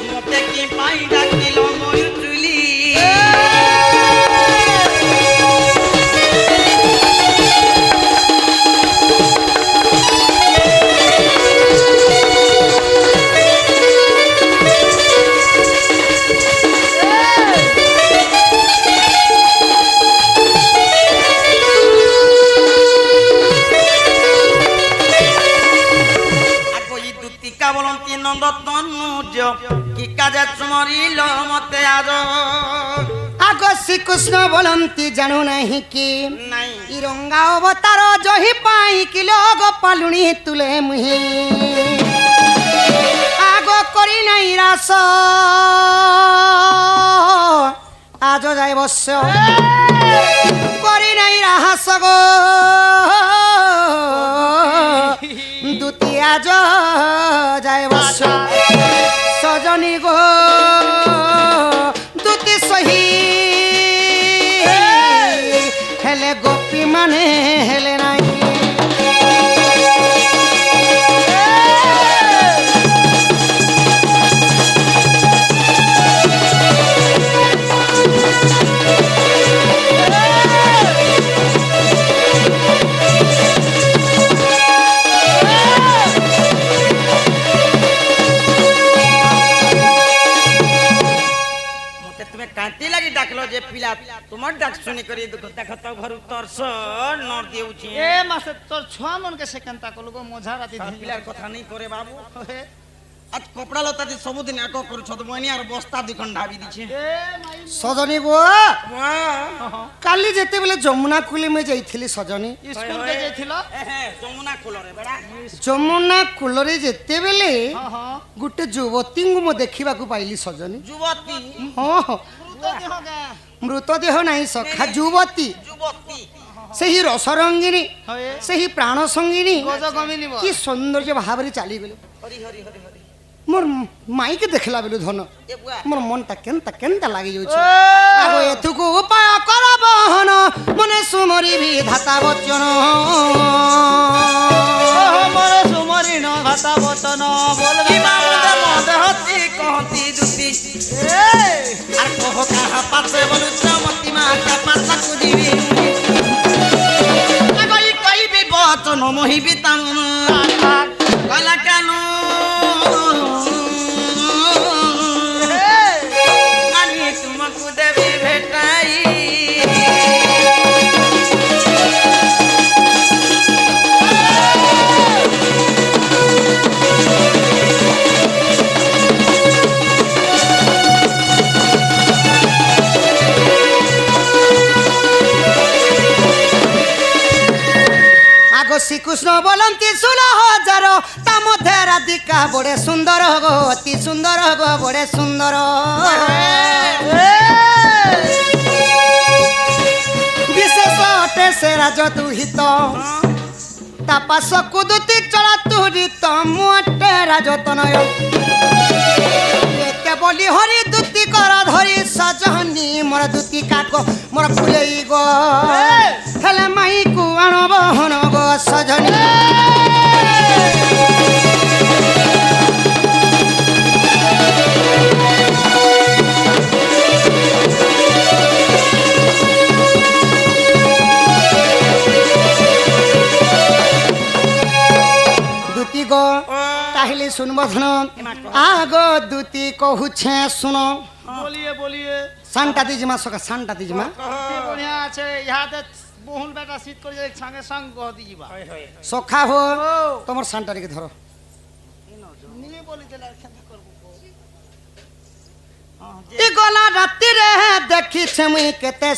মতে কি পাই ডাকিল ময়ূর চুলি বলন্তি নন্দ তনুজ কি কাজে চমরিল মতে আজ আগ শ্রীকৃষ্ণ বলন্তি জানু নাহি কি নাই ইরঙ্গা অবতার জহি পাই কিল গোপালুনি তুলে মুহি আগ করি নাই রাস আজ যাই বস্য করি নাই রাহাস গো দুতি আজ যাই বস্য সজনী গো দুতি সহি হেলে গোপী মানে হেলে নাই ডাকলো যে পিলা তোমার ডাক শুনি করি দেখ তো ঘর তোর নর দেউছি এ মাসে তোর ছুয়া মনকে সে কেনতা কলু গো মঝা রাতি পিলার কথা নাই করে বাবু আজ কপড়া লতা দি ସବୁদিন এক করছ তো মইনি আর বস্তা দুখন ঢাবি দিছে সজনী গো কালি যেতেবেলে যমুনা কুলে মে যাইছিলি সজনী স্কুল কে যাইছিল যমুনা কুলরে বেড়া যমুনা কুলরে যেতেবেলে গুটে যুবতীଙ୍କୁ ମୁଁ ଦେଖିବାକୁ ପାଇଲି ସଜনী যুবতী ହଁ ମୃତଦେହ ନାହିଁ ସଖା ଯୁବତୀ ସେହି ରସରଙ୍ଗିନୀ ସେହି ପ୍ରାଣ ସଙ୍ଗିନୀ କି ସୌନ୍ଦର୍ଯ୍ୟ ଭାବରେ ଚାଲିଗଲେ মোর মাইকে দেখলা বেলু ধন মোর মনটা কেনতা কেনতা লাগি যাচ্ছে আগ এতুকু উপায় কর বহন মনে সুমরি বিধাতা বচন মনে সুমরি ন ভাতা বচন বলবি মামুদে মদে হতি কহতি দুতি আর কহ কাহা পাছে বলু চমতি মা কা পাতা কুদিবি আগই কইবি বচন মহিবি তাম কলা কানু শ্রীকৃষ্ণ বলন্তি 16,000 তা মধ্যে রাধিকা বড়ে সুন্দর গো অতি সুন্দর গো বড়ে সুন্দর বিশেষ অটে সে রাজ দুহিত তা পাশ কুদুতি চলা তুরিত মুটে রাজতনয় এতে বলি হরি দুতি কর ধরি সজনী মোর দুতি কাক মোর ফুলেই গো হেলে মাইকু আনব হনব সজনী দুতি গো তাহলে শুনব ধন আগ দুতি কহুছে শুন বলিয়ে বলিয়ে সানটা দিজমা সকা সানটা দিজমা বঢ়িয়া আছে ইহাতে বহুল বেটা শীত করে যাই সঙ্গে সঙ্গ গদি ଯିବା সখা হো তোমার সানটা রেখে ধরো নিয়ে বলি দেলা খেতা করব ই গলা রাতি রে দেখিছে মুই কেতে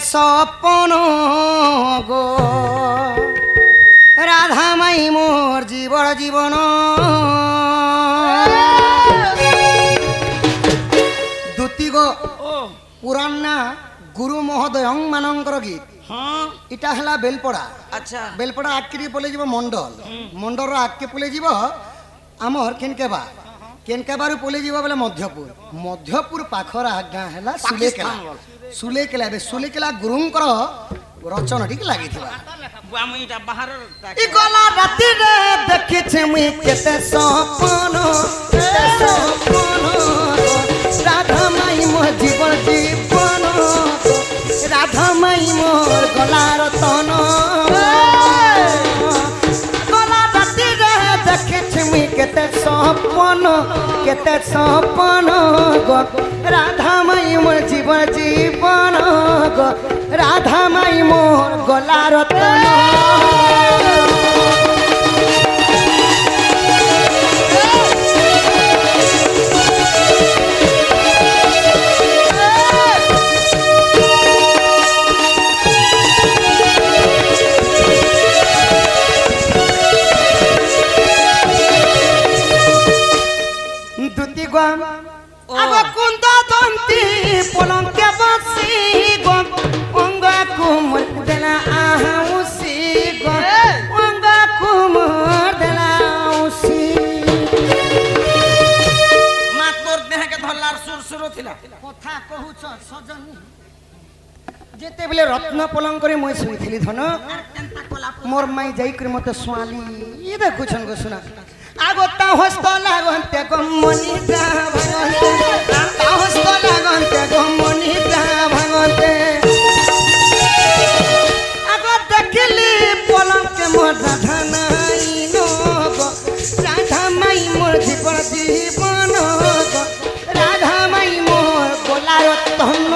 সপন গো রাধা মাই মোর জীবন দুতি গো পুরাণ না গুরু মহোদয় মানঙ্কর গীত এটা হলা বেলপড়া আচ্ছা বেলপড়া আটকে পলে যাব মন্ডল মন্ডল আটকে পলে যাব আমার কেনকেবা কেনকেবারু পলে যাব বলে মধ্যপুর পাখর গাঁ হলা সুলেকেলা ଏବେ ସୁଲେକେଲା ଗୁରୁଙ୍କର ରଚନା ଟିକେ ଲାଗିଥିବା আমি এটা বাহার ই গলা রাতিরে দেখি ଦେଖିଛି ମୁଇଁ କେତେ ସପନ ରାଧା ମାଇ ମୋ ଜୀବନ ଜୀବନ ରାଧା ମାଇ ମୋର ଗଲା ରତନ ଗଲା ରାତିରେ ଦେଖିଛି ମୁଇଁ କେତେ ସପନ গো রাধা মাই মোর জীবন জীবন গো রাধা মাই মোর গলা রতন দুতি গো আগো কুন্দ দন্তি পলঙ্কে বসি গো অঙ্গ কুমর দেলা আহাউসি গো অঙ্গ কুমর দেলা আউসি মা তোর দেহকে ধরলার সুর থিলা কথা কহুছ সজনী যেতেবেলে রত্ন পলঙ্করে মই শুইছিলি ধন মোর মাই যাইকরি মতে সোয়ালি ই দেখুছন গো শুনা আগতা হস্ত লাগন্তে গমনি ভাগন্তে তা হস্ত লাগন্তে গমনি ভাগন্তে আগত দেখিলি পলঙ্কে মোর রাধা নাই গো রাধা মাই মোর জীবন জীবন গো রাধা মাই মোর গোলার তন্ন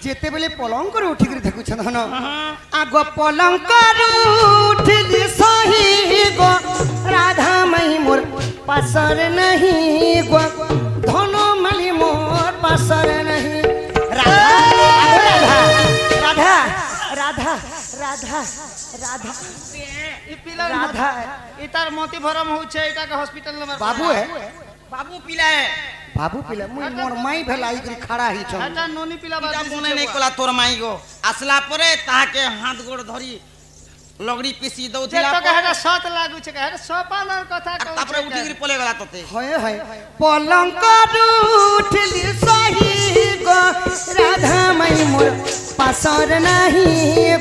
যেতেবেলে পলঙ্করে উঠিকি দেখুছ ধন আগ পলঙ্করে উঠিলি সহি গো রাধা মাই মোর পাশরে নাহি গো ধন মালি মোর পাশরে নাহি রাধা রাধা রাধা রাধা রাধা ই পিলার রাধা ইতার মতি ভরম হচ্ছে এটাকে হসপিটাল নম্বর বাবু হে বাবু পিলায় বাবু পিলা মুই মোর মাই ভেলাই করি খাড়া হইছ এটা ননি পিলা এটা মনে নেই কলা তোর মাই গো আসলা পরে তাহাকে হাত গোড় ধরি লগড়ি পিসি দউছিলা যেটাকে এটা সত লাগুছে এটা সপানার কথা কইছে তারপরে উঠিকি পলে গলা তোতে হয় হয় পলঙ্ক উঠিলি সহি গো রাধা মাই মোর পাশর নাহি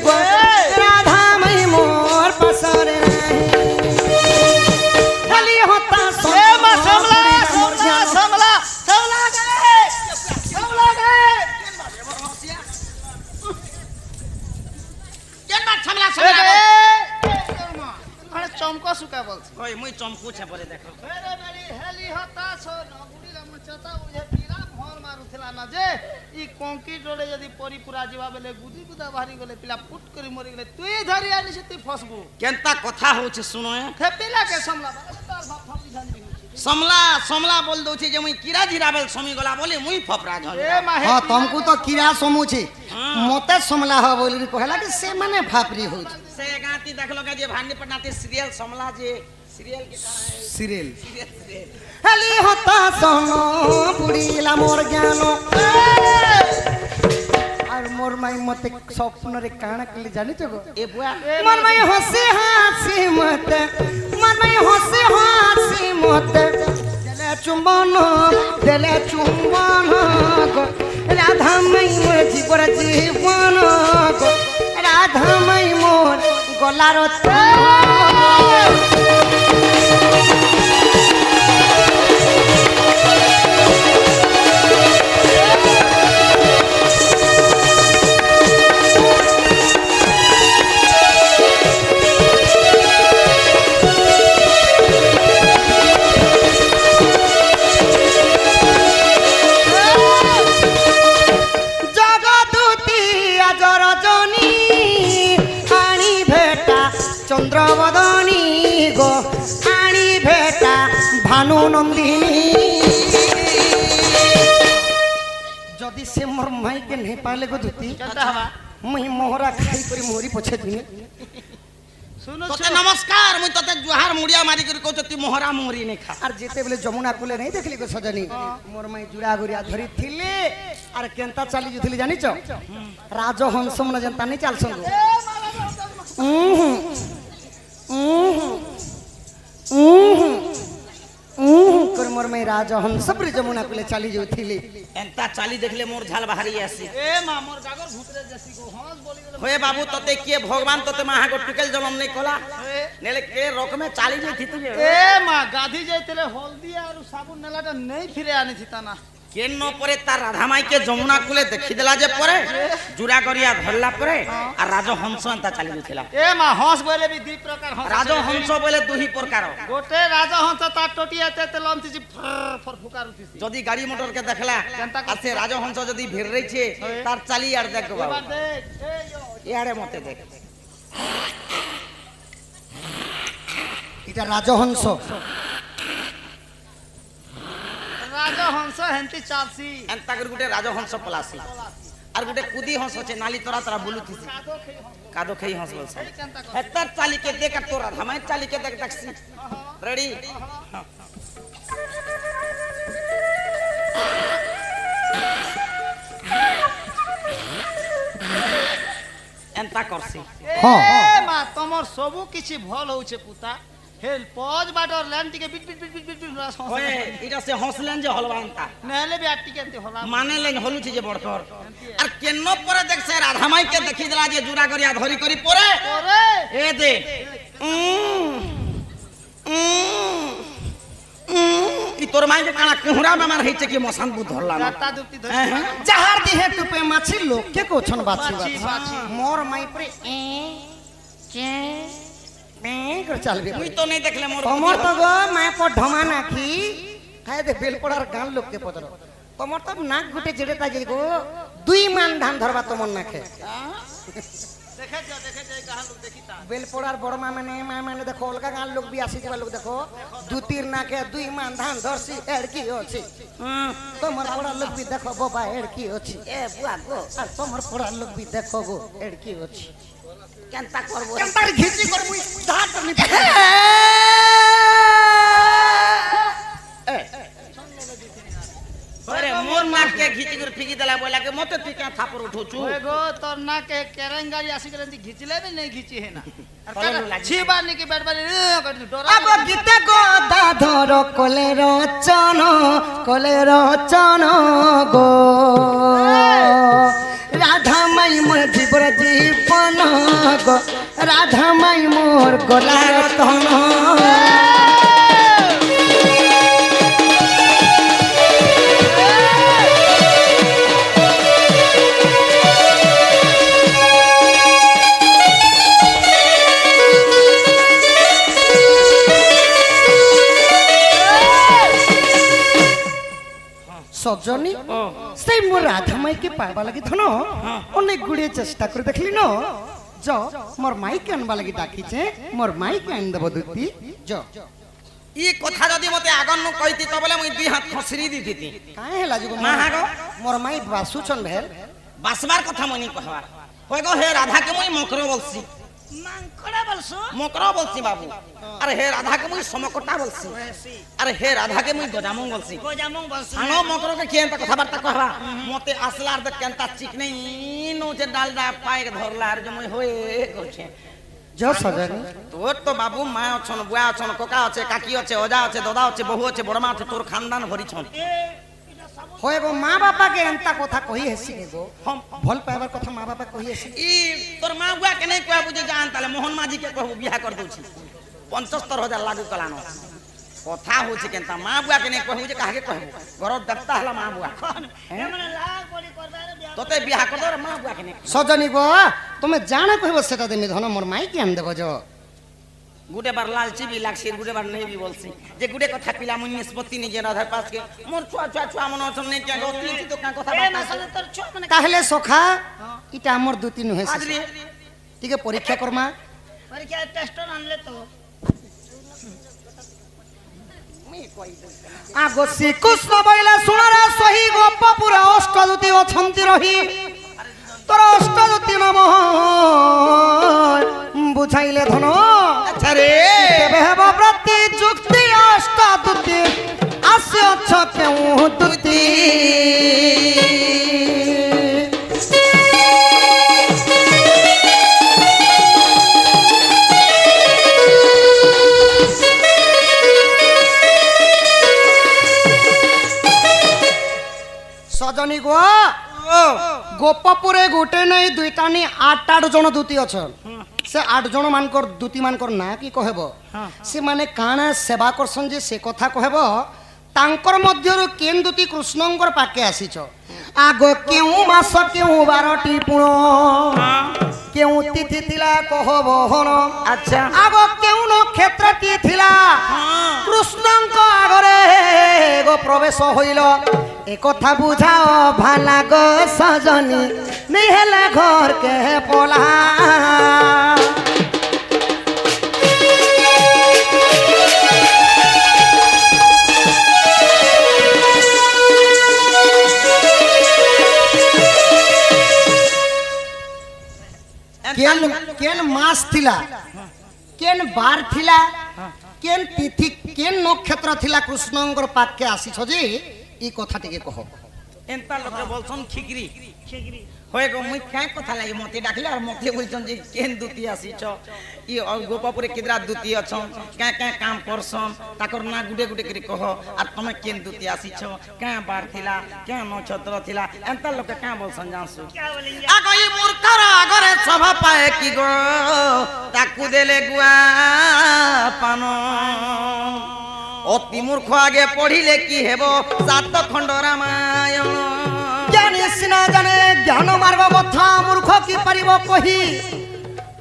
গো রাধা মাই মোর পাশর নাহি খালি হতা এ মা সমলা সমলা সমলা সমলা গে সমলা গে কেন বাত ছামলা এ ছামলা গে আরে চমকা সুকা বলছে ওই মুই চমকুছে পরে দেখো বেরে বেরি হেলি হতাশ নগুড়িলা মুচতা বুঝে পিলা ভর মারুথিলা না যে ই কংক্রিট রোডে যদি পরি পুরা ଯିବା বেলে গুদি গুদা বাহারি গলে পিলা ফুট করে মরি গলে তুই ধরি আনিস তুই ফসবু কেনতা কথা হচ্ছে শুনো হে পিলা কে সমলা তার ভাব ভাবি জানি সমলা সমলা বল দউছে যে মুই কিরা জিরাবেল সমি গলা বলে মুই ফপরা ঝল এ মাহে হ্যাঁ তমকু তো কিরা সমুছে মতে সমলা হ বলি কহলা কি সে মানে ফাপরি হচ্ছে সে গাতি দেখলো কে যে ভান্ডি পটনাতে সিরিয়াল সমলা যে সিরিয়াল কি সিরিয়াল সিরিয়াল খালি হতা সন বুড়িলা মোর জ্ঞান আর মোর মাই মতে স্বপ্নরে কাଣା কলি জানিছ গো এ বুয়া মোর মাই হসি হাসি মতে মোর মাই হসি হাসি মতে দেলে চুম্বন গো রাধা মাই মোর জীবন জীবন গো রাধা মাই মোর গলার চন্দ্রবদনী গো আনি ভেটা ভানু নন্দিনী যদি সে মোর মাইকে নেই পাইলে গো ধুতি কেনতা হবা মুই মোহরা খাই করে মরি পছে দিনে শুনুছ তোতে নমস্কার মুই তোতে জুহার মুড়িয়া মারি করে কইছ তুই মোহরা মোহরি নে খা আর যেতেবেলে যমুনা কূলে নেই দেখলি গো সজনী মোর মাই জুড়া গুড়িয়া ধরি থিলে আর কেনতা চালি যাইଥିଲି জানিছ রাজহংস মনে যেন তানি চালছন গো করে মোর মাই রাজহংস পরে যমুনা কূলে চালি যাইଥିଲି এন্তা চালি দেখলে মোর ঝাল বাহারি আসি এ মা মোর গাগর ভুতরে যাসি গো হস বলি গেল হয়ে বাবু তোতে কে ভগবান তোতে মাহাগো টুকেল জলম নেই কলা নেলে কে রকমে চালি যাইতি তুই এ মা গাধি যাইতেলে হলদি আর সাবুন নেলাটা নেই ফিরে আনিছি তা না কেন পরে তার রাধামাইকে যমুনা কূলে দেখি দেলা যে পরে জুড়া করিয়া ধরলা পরে আর রাজহংস এন্তা চালি দিছিলা এ মা হস বলে বি দুই প্রকার হস রাজহংস বলে দুই প্রকার গোটে রাজহংস তার টটিয়াতে তেল আনতিছি ফর ফর ফুকার উঠিছি যদি গাড়ি মোটরকে দেখলা কেনতা করছে? আর সে রাজহংস যদি ভিড় রইছে তার চালি আর দেখো বাবু এবার দেখ এই যো ইয়ারে মতে দেখ এটা রাজহংস রাজহংস হেন্তি চালছি এন্তা করে গুটে রাজহংস পলাসি আর গুটে কুদি হংস আছে নালি তোরা তোরা বুলুতিছি কাদো খেই হস কাদো খেই হংস বলছে এই কেনতা কর হেতার চালিকে দেখ আর তোরা ধামাই চালিকে দেখ দেখছি রেডি এন্তা করছি এ মা তোমার সবু কিছু ভাল হচ্ছে পুতা হেল পজ বাটর ল্যান্ড টিকে বিট বিট বিট বিট বিট বিট ওয়ে এটা সে হসলেন যে হলবা এন্তা নেলে বি আর টিকে হলা মানে লেন হলুছি যে বড়কর আর কেন পরে দেখছে রাধামাইকে দেখি দিলা যে জুড়া করিয়া ধরি করি পরে ওরে এ দে ই তোর মাইকে কানা কুহরা বেমার হইছে কি মশান বুধ ধরলা না চারটা দুটি ধরে যাহার দিহে টুপে মাছি লোককে কোছন বাছি বাছি, বাছি। মোর মাই পরে করে চালবে তুই তো নেই দেখলে মোর তোমার তো গো মায় পর ঢমা নাকি খাই দে বেলপড়ার গান লোককে পদর তোমার তো নাক গুটে জেড়ে তা যে গো দুই মান ধান ধরবা তোমার নাকে দেখে কাহা লোক দেখি তা বেলপড়ার বড় মা মানে দেখো অলগা গান লোক বি আসি যাবা লোক দেখো দুতির নাকে দুই মান ধান ধরছি এর কি আছে তোমার পড়ার লোক বি দেখো বাবা এর কি আছে এ বুয়া গো আর তোমার পড়ার লোক বি দেখো গো এর কি আছে কেনতা করবো কেনতার ঘিচি করবি ধাত নি আরে মোর নাককে ঘিচি করে ফিকি দেলা বলাকে মতে তুই কে থাপর উঠুছু ওই গো তোর নাকে কেরেঙ্গারি আসি গেলে ঘিচিলে বি নেই ঘিচি হে না আর কলম কাকা লাগি। ছিবার নিকি বেড়বাড়ি করে ডরা আব গীতা গোদা ধর কোলে রচন গো রাধা মাই মোর জীবর জীবন গো রাধা মাই মোর গলা রতন সজনী সেই মোর রাধা মাইকে পাইবা লাগি ধন অনেক গুড়িয়ে চেষ্টা করে দেখলি ন য মোর মাইকে আনবা লাগি ডাকিছে মোর মাইকে আন দেব দুতি য ই কথা যদি মতে আগন কইতি তো বলে মুই দুই হাত খসরি দি দিতি কাই হেলা যুগ মা হাগো মোর মাই বাসুছন ভেল বাসবার কথা মনি কহবা কই গো হে রাধাকে মুই মকর বলছি মাংকড়া বলছো মকর বলছি বাবু আরে হে রাধাকে মুই সমকটা বলছি আরে হে রাধাকে মুই গজামং বলছি গোজামং বলছো সানো মকরকে কেনতা কথাবার্তা কহবা মতে আসলার দে কেনতা চিক নেই নো যে ডালডা পায়ে ধরলা আর যে মুই হয়ে করছে য সজনী তোর তো বাবু মা অছন বুয়া অছন কোকা আছে কাকি আছে ওজা আছে দাদা আছে বহু আছে বড় মা আছে তোর খানদান ভরিছন হয় গো মা বাপাকে এন্তা কথা কহি হেসি গো ভাল পাইবার কথা মা বাপা কহি হেসি ই তোর মা বুয়া কেনে কয়া বুঝে জান তালে মোহন মাঝি কে কহু বিয়া কর দউছি ৭৫,০০০ লাগু কলানো কথা হচ্ছে কেনতা মা বুয়া কেনে কহু যে কাহাকে কহবো ঘর দেবতা হলা মা বুয়া এমন লাগ পড়ি করবে আর বিয়া তোতে বিয়া কর দর মা বুয়া কেনে সজনী গো তুমি জানা কহিব সেটা দেমি ধন মোর মাইকে আন দেব য গুটে বার লালচি বি লাগছে গুটে বার নেই বি বলছি যে গুটে কথা পিলা মুই নিষ্পত্তি নিজে রাধার পাস কে মোর ছুয়া মন অছন নেই কে গতি তো কা কথা এ বাতা মাসালে তোর ছ মানে তাহলে সখা ইটা আমার দুতি নুহে আজরে টিকে পরীক্ষা করমা পরীক্ষা টেস্ট আনলে তো আগো শ্রীকৃষ্ণ বইলা শুনারা সহি গোপ পুরা অষ্টদূতি অছন্তি রহি তোর অষ্টদূতি নম বুঝ বুঝাইলে ধন আচ্ছা রে তেবে হেব প্রতি যুক্তি অষ্ট দুতি আসি অছ কেউ দুতি সজনী গো গোপপুরে গোটে নাই দুইটা নি আট জন দূতি অছন সে 8 জন মানকর দূতি মানকর না কি কহেব সে মানে কাଣା সেবা করছন যে সে কথা কহেব তাঙ্কর মধ্যরু কেন দূতি কৃষ্ণঙ্কর পাকে আসিছ আগ কেউ মাস কেউ 12টি পুণ কেউ তিথি থিলা কহব হন আচ্ছা আগ কেউ নক্ষত্রটি থিলা কৃষ্ণঙ্ক আগরে গো প্রবেশ হইল এ কথা বুঝাও ভালা গো সজনী নিহেলে ঘর কে পলা কেন কেন মাস থিলা কেন বার থিলা কেন তিথি কেন নক্ষত্র থিলা কৃষ্ণঙ্কর পাককে আসিছ যে এই কথা টিকে কহ এন্তা লোকে বলছন খিগরি হয়ে গো মুই কাই কথা লাগি মতে ডাকলে আর মতে বলছন যে কেন দুতি আসিছ ই গোপাপুরে কেদরা দুতি অছন কাঁ কাঁ কাম করছন তাকর না গুডে গুডে করে কহ আর তুমি কেন দুতি আসিছ কাঁ বার থিলা কাঁ নক্ষত্র থিলা এন্তা লোকে কাঁ বলছন জানছু আগো ই মূর্খর আগরে সভা পায় কি গো তাকু দেলে গুয়া পান অতি মূর্খ আগে পড়িলে কি হেব 7 খণ্ড রামায়ণ জানিস না জানে জ্ঞান মার্গ কথা মূর্খ কি পারিব কহি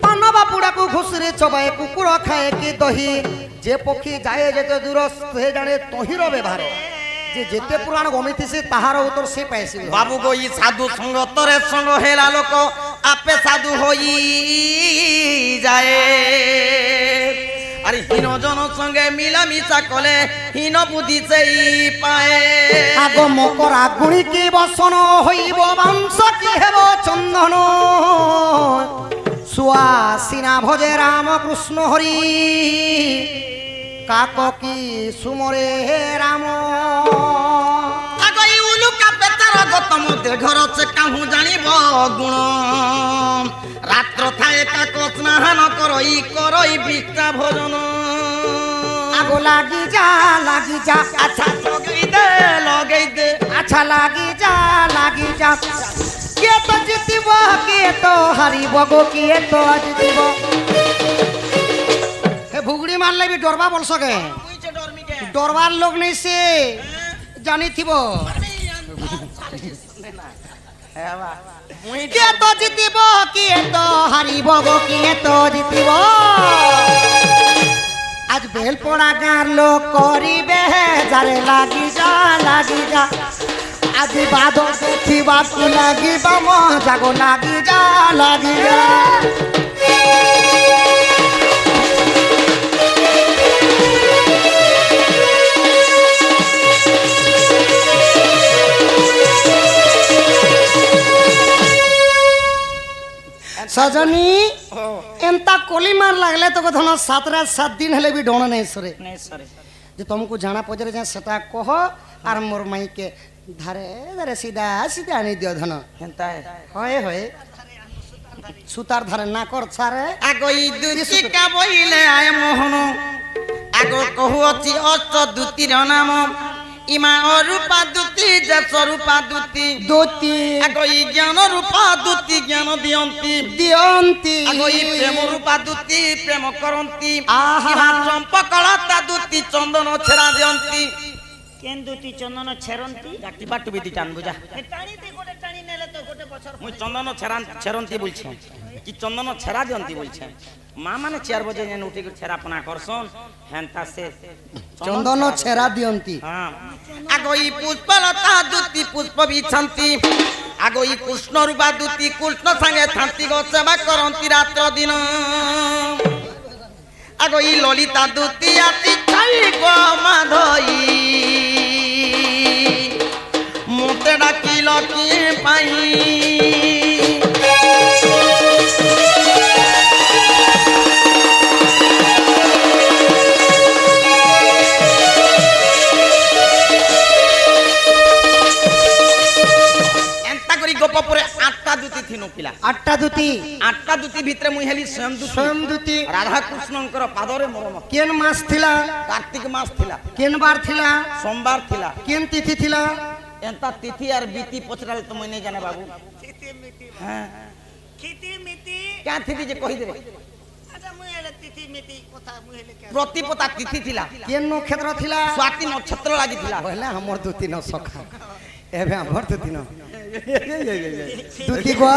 পান বাপুড়াকু ঘুষরে চবায় কুকুর খায় কি দহি যে পক্ষী যায় যেতে দূর সে জানে তহির ব্যবহার যে যেতে পুরাণ গমিতেছে তাহার উত্তর সে পাইছে বাবু গো ই সাধু সঙ্গ তরে সঙ্গ হেলা লোক আপে সাধু হই যায় আরে হীন জন সঙ্গে মিলামিশা কলে হীন বুদ্ধি সেই পায় আগ মকর আগুনি কি বসন হইব বংশ কি হেব চন্দন সুয়াসিনা ভজে রাম কৃষ্ণ হরি কাক কি সুমরে রাম আগই উলুকা পেতার গতম ঘর সে কাহু জানিব গুণ রাত্র থায়ে কাক স্নান করই বিষ্টা ভোজন আগ লাগি যা আচ্ছা লগেই দে আচ্ছা লাগি যা কে তো জিতিব কে তো হারিব গো কে তো জিতিব হে ভুগড়ি মারলে বি ডরবা বলছ কে বুঝছে ডরমিকে ডরবার লোক নেই সে জানিথিব কে তো জিতিব কে তো হারিব গো কে তো জিতিব আজ বেলপড়া গাঁর লোক করিবে যারে লাগি যা আজি বাদ দেখিবাকু লাগিবা মজাগো লাগি যা সজনী এন্তা কলি মার লাগলে তো ধন 7 দিন হলে বি ডোণ নেই সরে যে তোমাকে জানা পজরে যা সেটা কহ আর মোর মাইকে ধারে ধারে সিধা আনি দিও ধন হেনতা হয় সুতার ধারে না কর ছাড়ে আগই দুতি কা বইলে আয় মোহন আগ কহু অছি অষ্ট দুতির নাম ইমা অরূপা দুতি যে স্বরূপা দুতি আগই জ্ঞান রূপা দুতি জ্ঞান দিয়ন্তি আগই প্রেম রূপা দুতি প্রেম করন্তি ইমা চম্পকলতা দুতি চন্দন ছেড়া দিয়ন্তি কেন দুটি চন্দন ছেরন্তি ডাক্তি বাটু বিদি টান বুঝা টানিতে গোটে টানি নেলে তো গোটে বছর মুই চন্দন ছেরন্তি বলছি কি চন্দন ছেড়া দিয়ন্তি বলছে মা মানে 4 বজে যেন উঠি ছেড়া পনা করছন হেনতা সে চন্দন ছেড়া দিয়ন্তি হ্যাঁ আগই পুষ্পলতা দুতি পুষ্প বিছন্তি আগই কৃষ্ণ রূপা দুতি কৃষ্ণ সঙ্গে থান্তি গো সেবা করন্তি রাত্র দিন আগই ললিতা দুতি আতি ছাই গো মাধই মুতে ডাকিল কি পাই ଆଠଟା ଦୂତି ଆଠଟା ଦୂତି ଭିତରେ ମୁଇଁ ହେଲି ସ୍ୱୟଂ ଦୂତି ସ୍ୱୟଂ ଦୂତି ରାଧା କୃଷ୍ଣଙ୍କର ପାଦରେ ମୋର ମତ କେନ୍ ମାସ ଥିଲା କାର୍ତ୍ତିକ ମାସ ଥିଲା କେନ୍ ବାର ଥିଲା সোমবার ଥିଲା କେନ୍ ତିଥି ଥିଲା এন্তা তিথি আর বিতি পচরালে তো মই নাই জানে বাবু তিথি মিতি হ্যাঁ খিতি মিতি কা তিথি যে কই দে আচ্ছা মুই হেলে তিথি মিতি কথা মুই হেলে কে প্রতিপতা তিথি ଥିଲା কেন নক্ষত্র ଥିଲା স্বাতি নক্ষত্র লাগিଥିଲା বলে আমার দুতি ন সখা এবে আমার দুতি ন দুতি গো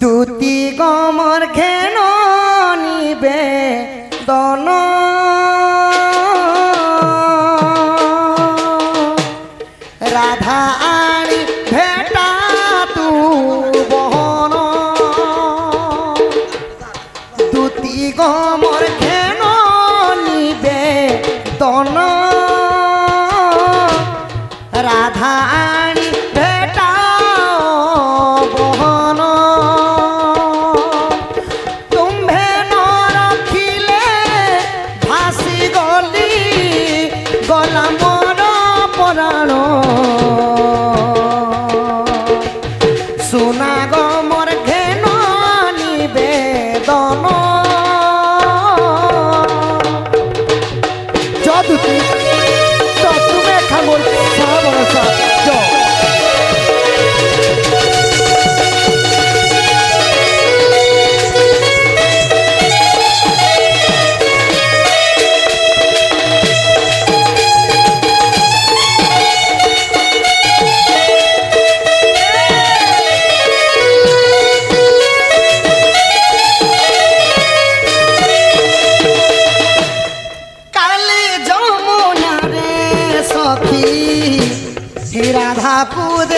দুতি গমর ঘেন নিবে দন রাধা আনি ভেটা তু বহন দুতি গমর ঘেন নিবে দন রাধা আনি ভেটা বহন তুম্ভে ন রখিলে ভাসি গলি গলা মোর পরাণ সোনা গমর ঘেন নিবেদন যদুতি তুমি খামর সাবরসা জ কালী যমুনা রে সখী রাধা কুদে